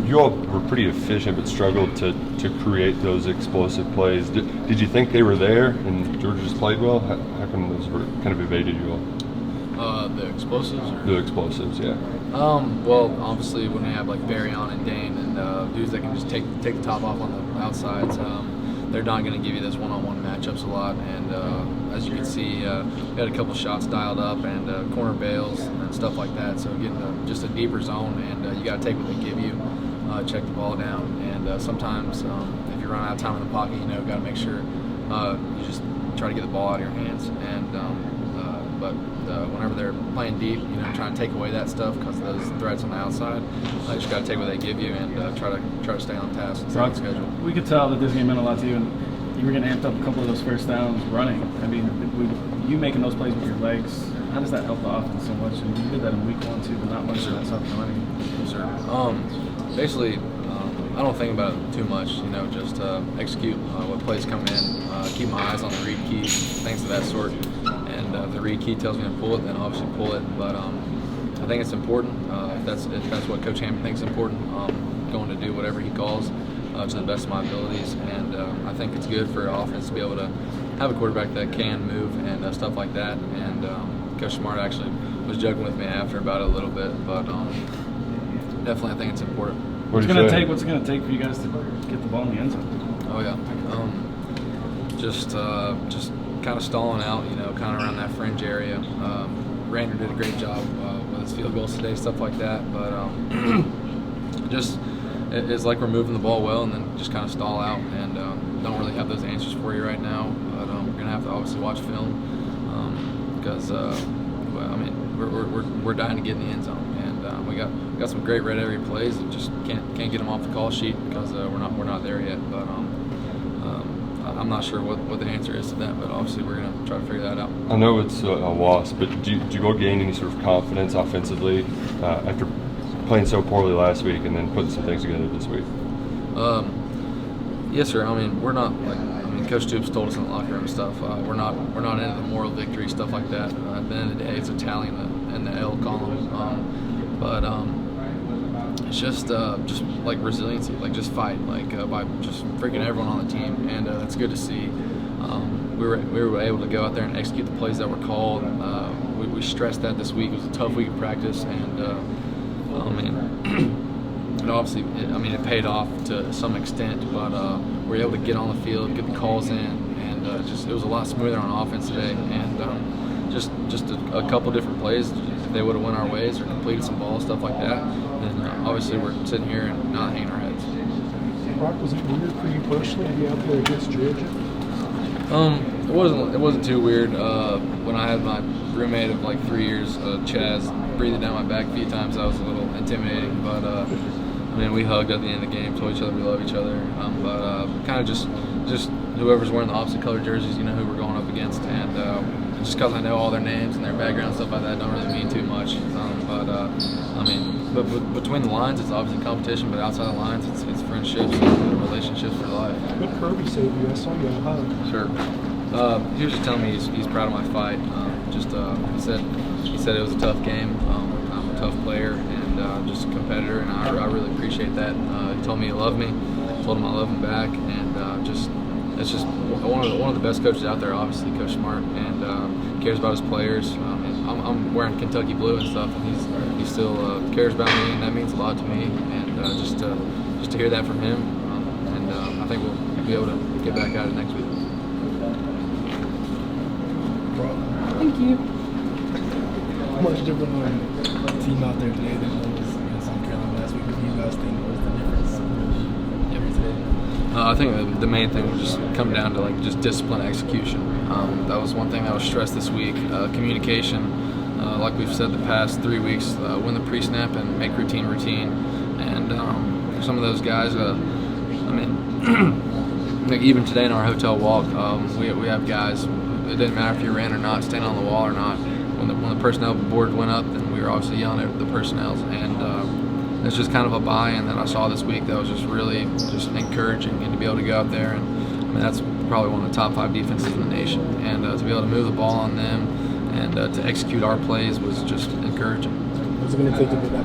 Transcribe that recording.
you all were pretty efficient, but struggled to create those explosive plays. Did you think they were there, and Georgia just played well? How come those were kind of evaded you all? The explosives? The explosives, yeah. Well, obviously when we have like Barryon and Dane and dudes that can just take the top off on the outsides, they're not going to give you those one-on-one matchups a lot. And as you can see, we had a couple shots dialed up and corner bails and stuff like that. So getting just a deeper zone, and you got to take what they give you, check the ball down, and sometimes if you run out of time in the pocket, got to make sure you just try to get the ball out of your hands. And but whenever they're playing deep, trying to take away that stuff because of those threats on the outside, you just got to take what they give you and try to stay on task and stay on schedule. We could tell that this game meant a lot to you, and you were getting amped up a couple of those first downs running. I mean, you making those plays with your legs, how does that help the offense so much? And you did that in week 1 too, but not much of that stuff running. Basically, I don't think about it too much. Just execute what plays come in, keep my eyes on the read key, things of that sort. And if the read key tells me to pull it, then obviously pull it. But I think it's important. If that's what Coach Hammond thinks is important, I'm going to do whatever he calls to the best of my abilities. And I think it's good for offense to be able to have a quarterback that can move and stuff like that. And Coach Smart actually was joking with me after about it a little bit, but definitely I think it's important. What's it going to take for you guys to get the ball in the end zone? Oh yeah, just kind of stalling out, kind of around that fringe area. Rander did a great job with his field goals today, stuff like that. But it's like we're moving the ball well, and then just kind of stall out, and don't really have those answers for you right now. But we're gonna have to obviously watch film because we're dying to get in the end zone, and we got some great red area plays that just can't get them off the call sheet because we're not there yet. But I'm not sure what the answer is to that, but obviously we're going to try to figure that out. I know it's a loss, but did you go gain any sort of confidence offensively after playing so poorly last week and then putting some things together this week? Yes, sir. We're not Coach Toops told us in the locker room stuff. We're not into the moral victory stuff like that. At the end of the day, it's a tally in the L column. But it's just like resiliency, like just fight, like by just freaking everyone on the team, and that's good to see. We were able to go out there and execute the plays that were called. We stressed that this week. It was a tough week of practice, and and obviously, it paid off to some extent. But we were able to get on the field, get the calls in, and it was a lot smoother on offense today. And just a couple different plays. If they would have went our ways or completed some balls, stuff like that, then obviously we're sitting here and not hanging our heads. Brock, was it weird for you personally to be out there against Georgia? It wasn't too weird. When I had my roommate of like 3 years, Chaz, breathing down my back a few times, that was a little intimidating. But we hugged at the end of the game, told each other we love each other. But kind of just whoever's wearing the opposite color jerseys, who we're going up against, and just because I know all their names and their background, stuff like that, don't really mean too much. But between the lines, it's obviously competition, but outside the lines, it's friendships and relationships for life. What Kirby saved you? I saw you on a hug. Sure. He was just telling me he's proud of my fight. He said it was a tough game. I'm a tough player and just a competitor, and I really appreciate that. He told me he loved me. Told him I love him back, and it's just one of the best coaches out there, obviously, Coach Smart, and cares about his players. I'm wearing Kentucky blue and stuff, and he still cares about me, and that means a lot to me. And just to hear that from him, and I think we'll be able to get back at it next week. Thank you. How much different was the team out there today than it was in South Carolina last week? What do you guys think was the difference today? I think the main thing was just come down to just discipline, execution. That was one thing that was stressed this week. Communication, like we've said the past 3 weeks, win the pre-snap and make routine. And some of those guys, even today in our hotel walk, we have guys. It didn't matter if you ran or not, staying on the wall or not. When the personnel board went up, then we were obviously yelling at the personnel, and it's just kind of a buy-in that I saw this week that was just really just encouraging, and to be able to go out there, and that's probably one of the top 5 defenses in the nation, and to be able to move the ball on them and to execute our plays was just encouraging. What's it going to take to get that